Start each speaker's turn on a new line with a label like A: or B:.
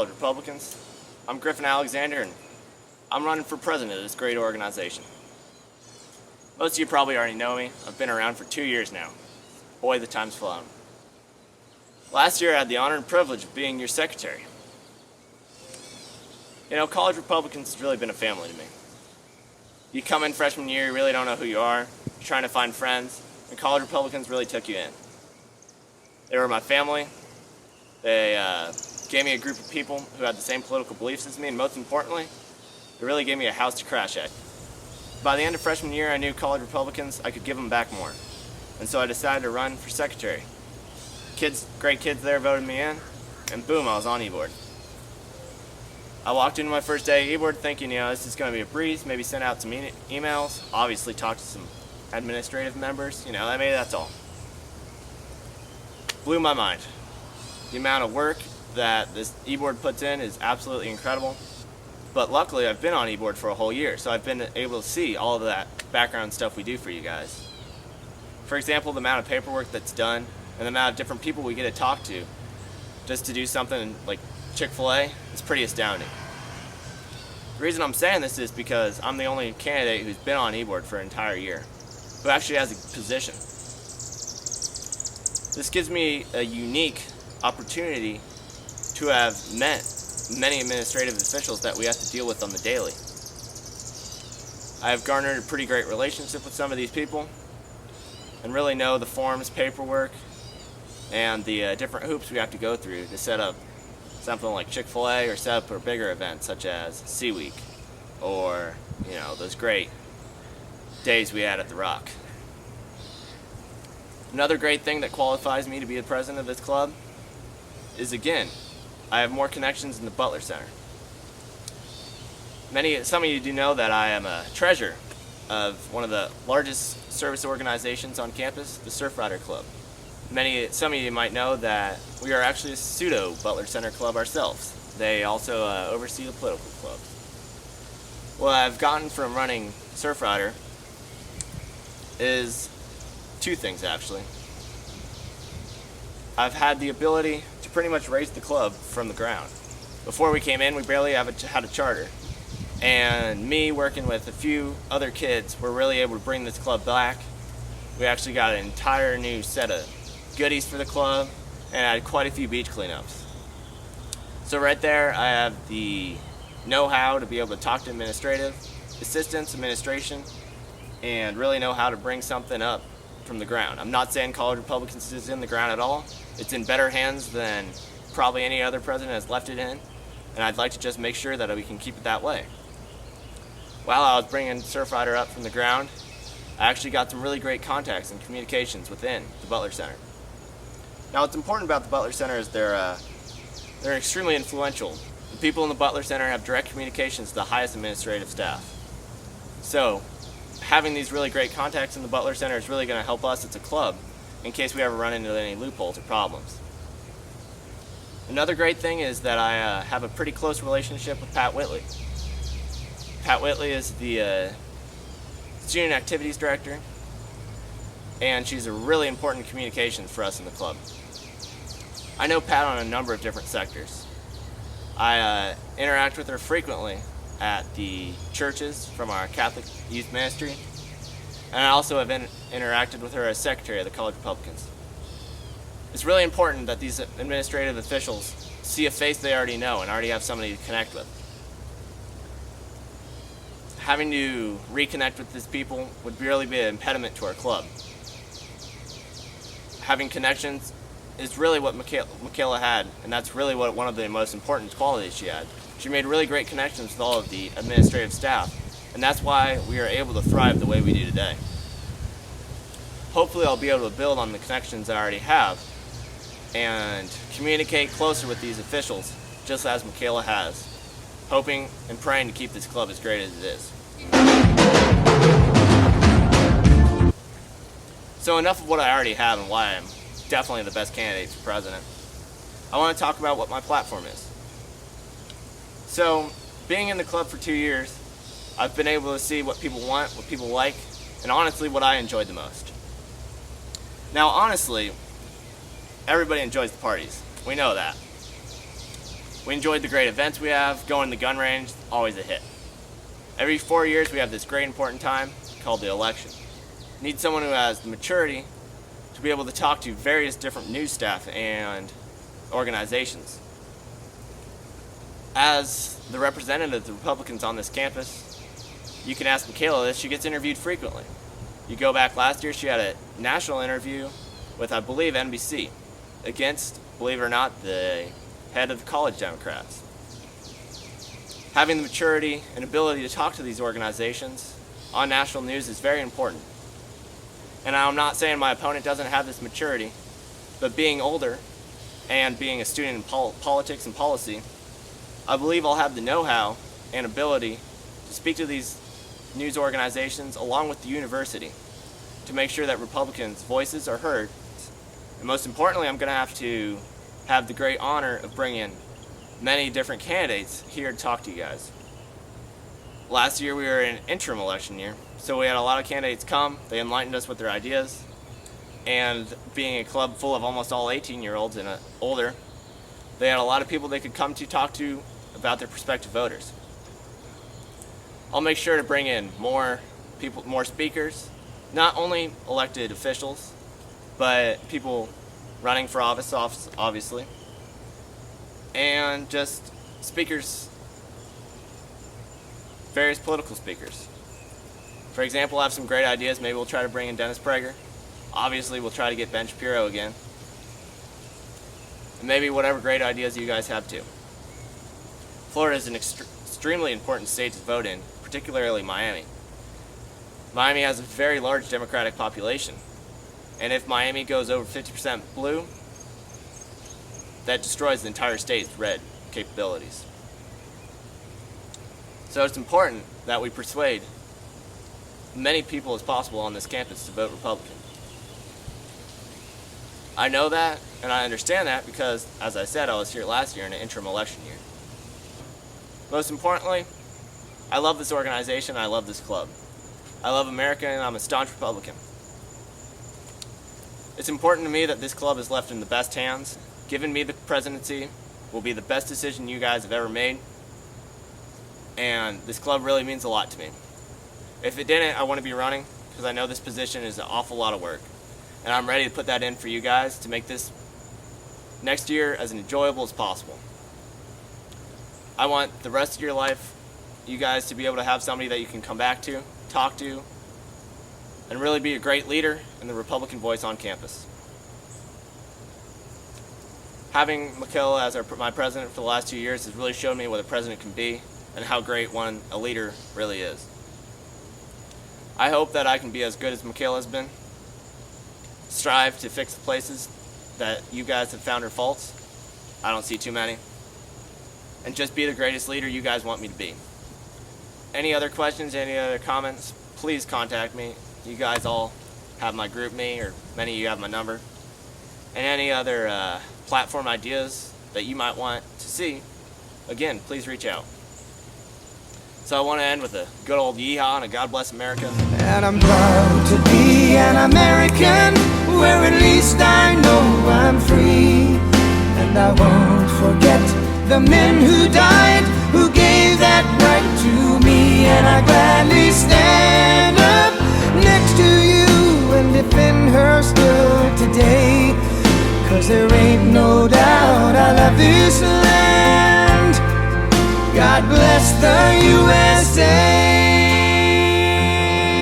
A: College Republicans. I'm Griffin Alexander, and I'm running for president of this great organization. Most of you probably already know me. I've been around for 2 years now. Boy, the time's flown. Last year, I had the honor and privilege of being your secretary. You know, College Republicans has really been a family to me. You come in freshman year, you really don't know who you are, you're trying to find friends, and College Republicans really took you in. They were my family. They gave me a group of people who had the same political beliefs as me, and most importantly, they really gave me a house to crash at. By the end of freshman year, I knew College Republicans, I could give them back more. And so I decided to run for secretary. Great kids there voted me in, and boom, I was on e-board. I walked into my first day at e-board thinking, this is going to be a breeze, maybe send out some emails, obviously talk to some administrative members, maybe that's all. Blew my mind. The amount of work that this e-board puts in is absolutely incredible. But luckily, I've been on e-board for a whole year, so I've been able to see all of that background stuff we do for you guys. For example, the amount of paperwork that's done and the amount of different people we get to talk to just to do something like Chick-fil-A is pretty astounding. The reason I'm saying this is because I'm the only candidate who's been on e-board for an entire year, who actually has a position. This gives me a unique opportunity to have met many administrative officials that we have to deal with on the daily. I have garnered a pretty great relationship with some of these people and really know the forms, paperwork, and the different hoops we have to go through to set up something like Chick-fil-A or set up a bigger event such as Sea Week or, those great days we had at the Rock. Another great thing that qualifies me to be the president of this club is, again, I have more connections in the Butler Center. Some of you do know that I am a treasurer of one of the largest service organizations on campus, the Surfrider Club. Some of you might know that we are actually a pseudo Butler Center club ourselves. They also oversee the political club. What I've gotten from running Surfrider is two things, actually. I've had the ability to pretty much raise the club from the ground. Before we came in, we barely had a charter. And me working with a few other kids, we're really able to bring this club back. We actually got an entire new set of goodies for the club, and I had quite a few beach cleanups. So right there, I have the know-how to be able to talk to administrative assistants, administration, and really know how to bring something up from the ground. I'm not saying College Republicans is in the ground at all. It's in better hands than probably any other president has left it in, and I'd like to just make sure that we can keep it that way. While I was bringing Surfrider up from the ground, I actually got some really great contacts and communications within the Butler Center. Now, what's important about the Butler Center is they're extremely influential. The people in the Butler Center have direct communications to the highest administrative staff. So, having these really great contacts in the Butler Center is really going to help us as a club in case we ever run into any loopholes or problems. Another great thing is that I have a pretty close relationship with Pat Whitley. Pat Whitley is the student activities director, and she's a really important communications for us in the club. I know Pat on a number of different sectors. I interact with her frequently at the churches from our Catholic Youth Ministry, and I also have interacted with her as secretary of the College Republicans. It's really important that these administrative officials see a face they already know and already have somebody to connect with. Having to reconnect with these people would really be an impediment to our club. Having connections is really what Michaela had, and that's really what one of the most important qualities she had. She made really great connections with all of the administrative staff, and that's why we are able to thrive the way we do today. Hopefully I'll be able to build on the connections I already have and communicate closer with these officials, just as Michaela has, hoping and praying to keep this club as great as it is. So enough of what I already have and why I'm definitely the best candidate for president. I want to talk about what my platform is. So, being in the club for 2 years, I've been able to see what people want, what people like, and honestly what I enjoyed the most. Now honestly, everybody enjoys the parties. We know that. We enjoyed the great events we have. Going to the gun range, always a hit. Every 4 years we have this great important time called the election. Need someone who has the maturity to be able to talk to various different news staff and organizations. As the representative of the Republicans on this campus, you can ask Michaela this. She gets interviewed frequently. You go back last year, she had a national interview with, I believe, NBC against, believe it or not, the head of the college Democrats. Having the maturity and ability to talk to these organizations on national news is very important. And I'm not saying my opponent doesn't have this maturity, but being older and being a student in politics and policy, I believe I'll have the know-how and ability to speak to these news organizations along with the university to make sure that Republicans' voices are heard. And most importantly, I'm going to have the great honor of bringing many different candidates here to talk to you guys. Last year we were in an interim election year, so we had a lot of candidates come. They enlightened us with their ideas, and being a club full of almost all 18-year-olds and older, they had a lot of people they could come to talk to about their prospective voters. I'll make sure to bring in more people, more speakers, not only elected officials, but people running for office, obviously, and just speakers, various political speakers. For example, I have some great ideas. Maybe we'll try to bring in Dennis Prager. Obviously, we'll try to get Ben Shapiro again. And maybe whatever great ideas you guys have too. Florida is an extremely important state to vote in, particularly Miami. Miami has a very large Democratic population, and if Miami goes over 50% blue, that destroys the entire state's red capabilities. So it's important that we persuade many people as possible on this campus to vote Republican. I know that, and I understand that because, as I said, I was here last year in an interim election year. Most importantly, I love this organization, I love this club. I love America, and I'm a staunch Republican. It's important to me that this club is left in the best hands. Giving me the presidency will be the best decision you guys have ever made, and this club really means a lot to me. If it didn't, I wouldn't be running, because I know this position is an awful lot of work, and I'm ready to put that in for you guys to make this next year as enjoyable as possible. I want the rest of your life, you guys, to be able to have somebody that you can come back to, talk to, and really be a great leader and the Republican voice on campus. Having Michaela as my president for the last 2 years has really shown me what a president can be and how great a leader really is. I hope that I can be as good as Michaela has been, strive to fix the places that you guys have found her faults. I don't see too many. And just be the greatest leader you guys want me to be. Any other questions, any other comments, please contact me. You guys all have my group me, or many of you have my number. And any other platform ideas that you might want to see, again, please reach out. So I want to end with a good old yeehaw and a God bless America.
B: And I'm proud to be an American, where at least I know I'm free. And I won't forget the men who died, who gave that right to me. And I gladly stand up next to you and defend her still today. 'Cause there ain't no doubt I love this land. God bless the USA.